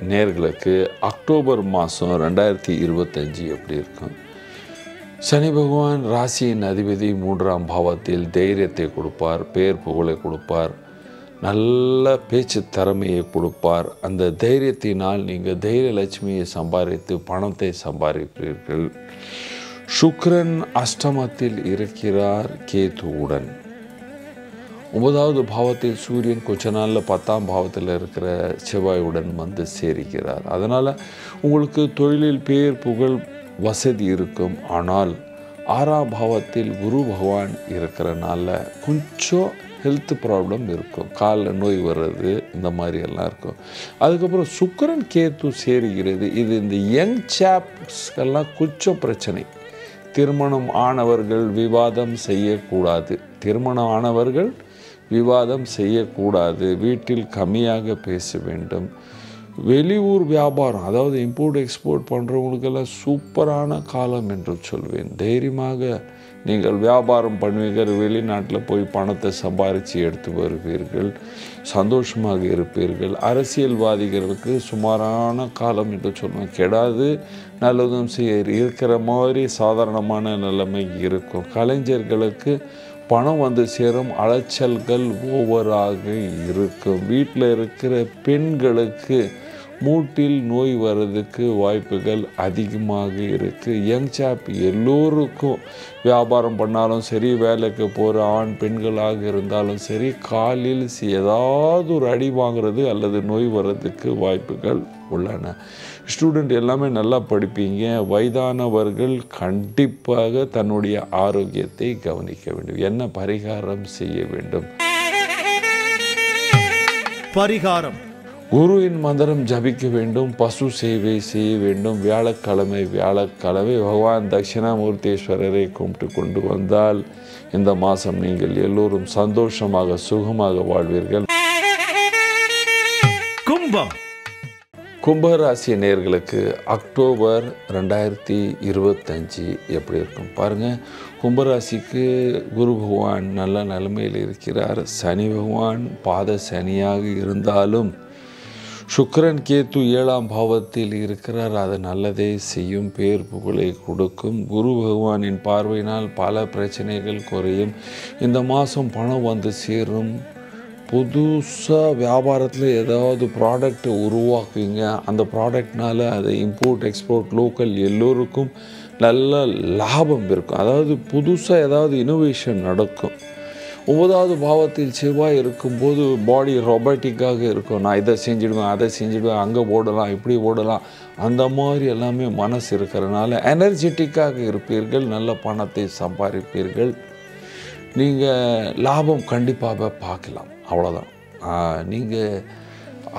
Speaker 2: நேர்களுக்கு அக்டோபர் மாதம் 2025 எப்படி இருக்கும்? சனி பகவான் ராசியின் அதிபதி 3ஆம் பாவத்தில் தைரியத்தை கொடுப்பார், பேர் புகழை கொடுப்பார், நல்ல பேச்சு திறமையை கொடுப்பார். அந்த தைரியத்தினால் நீங்கள் தைரிய லட்சுமியை சம்பாதித்து பணத்தை சம்பாதிப்பீர்கள். சுக்கிரன் அஷ்டமத்தில் இருக்கிறார் கேதுவுடன். 9வது பாவத்தில் சூரியன் கொஞ்ச நாளில் 10ஆம் பாவத்தில் இருக்கிற செவ்வாயுடன் வந்து சேருகிறார். அதனால் உங்களுக்கு தொழிலில் பேர் புகழ் வசதி இருக்கும். ஆனால் 6ஆம் பாவத்தில் குரு பகவான் இருக்கிறனால கொஞ்சம் ஹெல்த் ப்ராப்ளம் இருக்கும். காலில் நோய் வர்றது, இந்த மாதிரியெல்லாம் இருக்கும். அதுக்கப்புறம் சுக்கிரன் கேது சேருகிறது. இது இந்த யங் சாப்ஸ்கெல்லாம் கொஞ்சம் பிரச்சனை. திருமணம் ஆனவர்கள் விவாதம் செய்யக்கூடாது. வீட்டில் கம்மியாக பேச வேண்டும். வெளியூர் வியாபாரம், அதாவது இம்போர்ட் எக்ஸ்போர்ட் பண்ணுறவங்களுக்கெல்லாம் சூப்பரான காலம் என்று சொல்வேன். தைரியமாக நீங்கள் வியாபாரம் பண்ணுவீர்கள், வெளிநாட்டில் போய் பணத்தை சம்பாரித்து எடுத்து வருவீர்கள், சந்தோஷமாக இருப்பீர்கள். அரசியல்வாதிகளுக்கு சுமாரான காலம் என்று சொல்லுவேன். கெடாது நல்லதும் இருக்கிற மாதிரி சாதாரணமான நிலைமை இருக்கும். கலைஞர்களுக்கு பணம் வந்து சேரும், அலைச்சல்கள் ஓவராக இருக்கும். வீட்டில் இருக்கிற பெண்களுக்கு மூட்டில் நோய் வர்றதுக்கு வாய்ப்புகள் அதிகமாக இருக்குது. யங் சாப் எல்லோருக்கும் வியாபாரம் பண்ணாலும் சரி, வேலைக்கு போகிற ஆண் பெண்களாக இருந்தாலும் சரி, காலில் ஏதாவது ஒரு அடி வாங்கிறது அல்லது நோய் வர்றதுக்கு வாய்ப்புகள் உள்ளன. ஸ்டூடெண்ட் எல்லாமே நல்லா படிப்பீங்க. வயதானவர்கள் கண்டிப்பாக தன்னுடைய ஆரோக்கியத்தை கவனிக்க வேண்டும். என்ன பரிகாரம் செய்ய வேண்டும்?
Speaker 1: பரிகாரம்:
Speaker 2: குருவின் மந்திரம் ஜபிக்க வேண்டும், பசு சேவை செய்ய வேண்டும். வியாழக்கிழமை பகவான் தட்சிணாமூர்த்தீஸ்வரரை கும்பிட்டு கொண்டு வந்தால் இந்த மாதம் நீங்கள் எல்லோரும் சந்தோஷமாக சுகமாக வாழ்வீர்கள்.
Speaker 1: கும்பம்:
Speaker 2: கும்பராசி நேயர்களுக்கு அக்டோபர் 2025 எப்படி இருக்கும் பாருங்கள். கும்பராசிக்கு குரு பகவான் நல்ல நிலைமையில் இருக்கிறார். சனி பகவான் பாத சனியாக இருந்தாலும் சுக்கிரன் கேத்து 7ஆம் பாவத்தில் இருக்கிறார். அது நல்லதே செய்யும், பேர் புகழை கொடுக்கும். குரு பகவானின் பார்வையினால் பல பிரச்சனைகள் குறையும். இந்த மாதம் பணம் வந்து சேரும். புதுசாக வியாபாரத்தில் ஏதாவது ப்ராடக்டை உருவாக்குவீங்க. அந்த ப்ராடக்ட்னால் அதை இம்போர்ட் எக்ஸ்போர்ட் லோக்கல் எல்லோருக்கும் நல்ல லாபம் இருக்கும். அதாவது புதுசாக ஏதாவது இனோவேஷன் நடக்கும். 9ஆவது பாவத்தில் செவ்வாய் இருக்கும்போது பாடி ரொபாட்டிக்காக இருக்கும். நான் இதை செஞ்சிடுவேன், அதை செஞ்சிடுவேன், அங்கே ஓடலாம், இப்படி ஓடலாம், அந்த மாதிரி எல்லாமே மனசு இருக்கிறனால எனர்ஜெட்டிக்காக இருப்பீர்கள். நல்ல பணத்தை சம்பாதிப்பீர்கள். நீங்கள் லாபம் கண்டிப்பாக பார்க்கலாம். அவ்வளோதான். நீங்கள்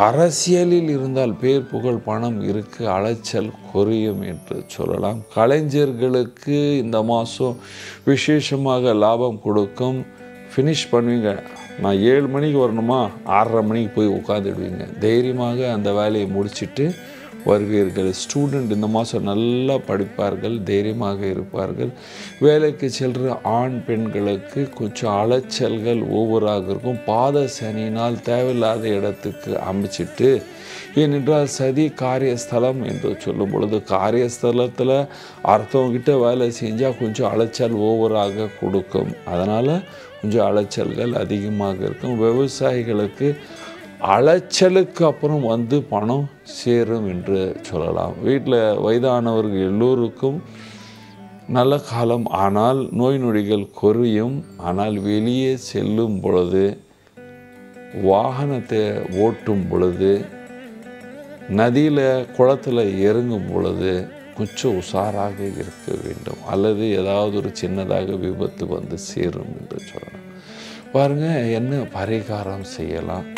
Speaker 2: அரசியலில் இருந்தால் பேர் புகழ் பணம் இருக்குது, அலைச்சல் குறையும் என்று சொல்லலாம். கலைஞர்களுக்கு இந்த மாதம் விசேஷமாக லாபம் கொடுக்கும். ஃபினிஷ் பண்ணுவீங்க. நான் 7 மணிக்கு வரணுமா, 6:30 மணிக்கு போய் உட்காந்துடுவீங்க. தைரியமாக அந்த வேலையை முடிச்சுட்டு வருவீர்கள். ஸ்டூடெண்ட் இந்த மாதம் நல்லா படிப்பார்கள், தைரியமாக இருப்பார்கள். வேலைக்கு செல்கிற ஆண் பெண்களுக்கு கொஞ்சம் அலைச்சல்கள் ஓவராக இருக்கும். பாத சனியினால் தேவையில்லாத இடத்துக்கு அமைச்சிட்டு, ஏனென்றால் சதி காரியஸ்தலம் என்று சொல்லும் பொழுது காரியஸ்தலத்தில் அர்த்தவங்கிட்ட வேலை செஞ்சால் கொஞ்சம் அலைச்சல் ஓவராக கொடுக்கும். அதனால் கொஞ்சம் அலைச்சல்கள் அதிகமாக இருக்கும். விவசாயிகளுக்கு அலைச்சலுக்கு அப்புறம் வந்து பணம் சேரும் என்று சொல்லலாம். வீட்டில் வயதானவர்கள் எல்லோருக்கும் நல்ல காலம். ஆனால் நோய் நொடிகள் குறையும். ஆனால் வெளியே செல்லும் பொழுது, வாகனத்தை ஓட்டும் பொழுது, நதியில் குளத்தில் இறங்கும் பொழுது கொஞ்சம் உஷாராக இருக்க வேண்டும். அல்லது ஏதாவது ஒரு சின்னதாக விபத்து வந்து சேரும் என்று சொல்லலாம். பாருங்கள், என்ன பரிகாரம் செய்யலாம்?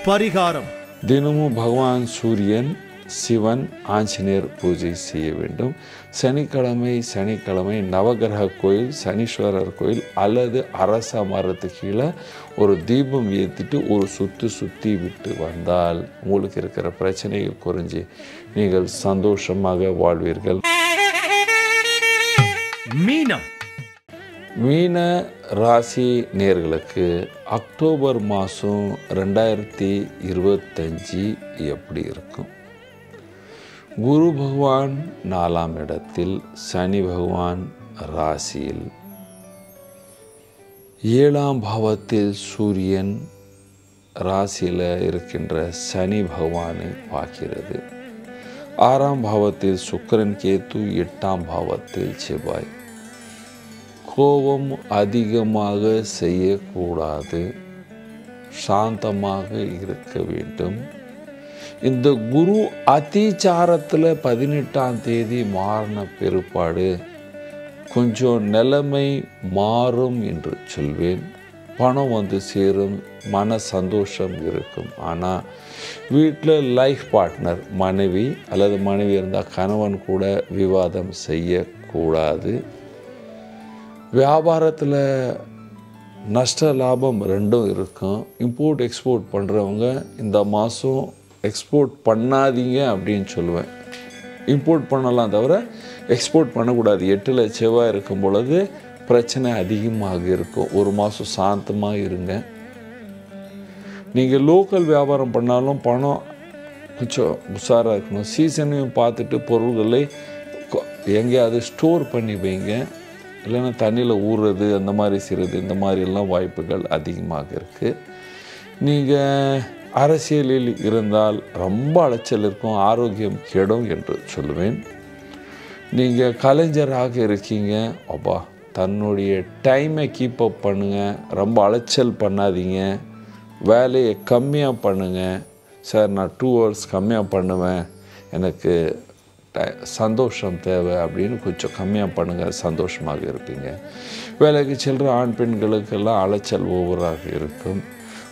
Speaker 1: பரிகாரம்:
Speaker 2: தினமும் பகவான் சூரியன், சிவன், ஆஞ்சநேயர் பூஜை செய்ய வேண்டும். சனிக்கிழமை நவகிரக கோயில், சனீஸ்வரர் கோயில் அல்லது அரச மரத்து கீழே ஒரு தீபம் ஏற்றிட்டு ஒரு சுற்றி விட்டு வந்தால் உங்களுக்கு இருக்கிற பிரச்சனைகள் குறைஞ்சி நீங்கள் சந்தோஷமாக வாழ்வீர்கள்.
Speaker 1: மீனம்:
Speaker 2: மீன ராசி நேயர்களுக்கு அக்டோபர் மாதம் 2025 எப்படி இருக்கும்? குரு பகவான் 4ஆம் இடத்தில், சனி பகவான் ராசியில், 7ஆம் பாவத்தில் சூரியன் ராசியில் இருக்கின்ற சனி பகவானை பார்க்கிறது. 6ஆம் பாவத்தில் சுக்கிரன் கேத்து, 8ஆம் பாவத்தில் செவ்வாய். கோபம் அதிகமாக செய்யக்கூடாது, சாந்தமாக இருக்க வேண்டும். இந்த குரு அதிச்சாரத்தில் 18ஆம் தேதி மாறின பிற்பாடு கொஞ்சம் நிலைமை மாறும் என்று சொல்வேன். பணம் வந்து சேரும், மன சந்தோஷம் இருக்கும். ஆனால் வீட்டில் லைஃப் பார்ட்னர், மனைவி அல்லது மனைவி இருந்தால் கணவன் கூட விவாதம் செய்யக்கூடாது. வியாபாரத்தில் நஷ்ட லாபம் ரெண்டும் இருக்கும். இம்போர்ட் எக்ஸ்போர்ட் பண்ணுறவங்க இந்த மாதம் எக்ஸ்போர்ட் பண்ணாதீங்க அப்படின்னு சொல்லுவேன். இம்போர்ட் பண்ணலாம் தவிர எக்ஸ்போர்ட் பண்ணக்கூடாது. 8ல் செவ்வாய் இருக்கும் பொழுது பிரச்சனை அதிகமாக இருக்கும். ஒரு மாதம் சாந்தமாக இருங்க. நீங்கள் லோக்கல் வியாபாரம் பண்ணாலும் பணம் கொஞ்சம் உஷாராக இருக்கணும். சீசனையும் பார்த்துட்டு பொருள்களை எங்கேயாவது ஸ்டோர் பண்ணி வைங்க. இல்லைன்னா தண்ணியில் ஊறுறது அந்த மாதிரி செய்கிறது, இந்த மாதிரிலாம் வாய்ப்புகள் அதிகமாக இருக்குது. நீங்கள் அரசியலில் இருந்தால் ரொம்ப அலைச்சல் இருக்கும், ஆரோக்கியம் கெடும் என்று சொல்லுவேன். நீங்கள் கலைஞராக இருக்கீங்க, அப்பா தன்னுடைய டைமை கீப் அப் பண்ணுங்கள். ரொம்ப அலைச்சல் பண்ணாதீங்க. வேலையை கம்மியாக பண்ணுங்கள். சார் நான் 2 hours கம்மியாக பண்ணுவேன், எனக்கு சந்தோஷம் தேவை அப்படின்னு கொஞ்சம் கம்மியாக பண்ணுங்கள், சந்தோஷமாக இருப்பீங்க. வேலைக்கு செல்கிற ஆண் பெண்களுக்கெல்லாம் அலைச்சல் ஓவராக இருக்கும்.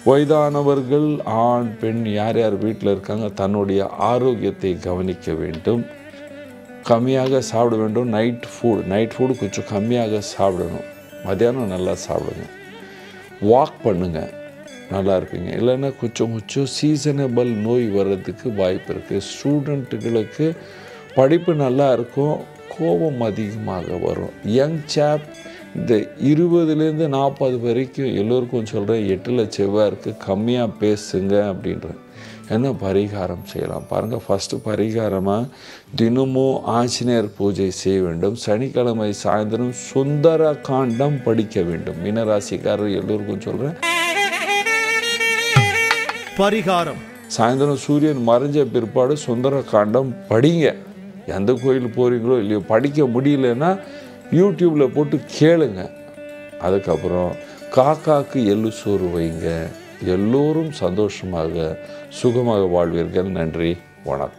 Speaker 2: வயதானவர்கள் ஆண் பெண் யார் யார் வீட்டில் இருக்காங்க தன்னுடைய ஆரோக்கியத்தை கவனிக்க வேண்டும். கம்மியாக சாப்பிட வேண்டும். நைட் ஃபுட்டு கொஞ்சம் கம்மியாக சாப்பிடணும். மத்தியானம் நல்லா சாப்பிடுங்க. வாக் பண்ணுங்கள், நல்லா இருப்பீங்க. இல்லைன்னா கொஞ்சம் சீசனபிள் நோய் வர்றதுக்கு வாய்ப்பு இருக்குது. ஸ்டூடெண்ட்டுகளுக்கு படிப்பு நல்லா இருக்கும், கோபம் அதிகமாக வரும். யங் சாப் இந்த 20லேருந்து 40 வரைக்கும் எல்லோருக்கும் சொல்கிறேன், 8ல் செவ்வாய் இருக்குது, கம்மியாக பேசுங்க அப்படின்றேன். என்ன பரிகாரம் செய்யலாம் பாருங்கள். ஃபஸ்ட்டு பரிகாரமாக தினமும் ஆஞ்சநேயர் பூஜை செய்ய வேண்டும். சனிக்கிழமை சாயந்தரம் சுந்தர காண்டம் படிக்க வேண்டும். மீனராசிக்காரர் எல்லோருக்கும் சொல்கிறேன்.
Speaker 1: பரிகாரம்:
Speaker 2: சாயந்தரம் சூரியன் மறைஞ்ச பிற்பாடு சுந்தர காண்டம் படிங்க. எந்த கோயில் போகிறீங்களோ இல்லையோ, படிக்க முடியலன்னா யூடியூப்பில் போட்டு கேளுங்க. அதுக்கப்புறம் காக்காக்கு எள்ளு சோறு வைங்க. எல்லோரும் சந்தோஷமாக சுகமாக வாழ்வீர்கள். நன்றி, வணக்கம்.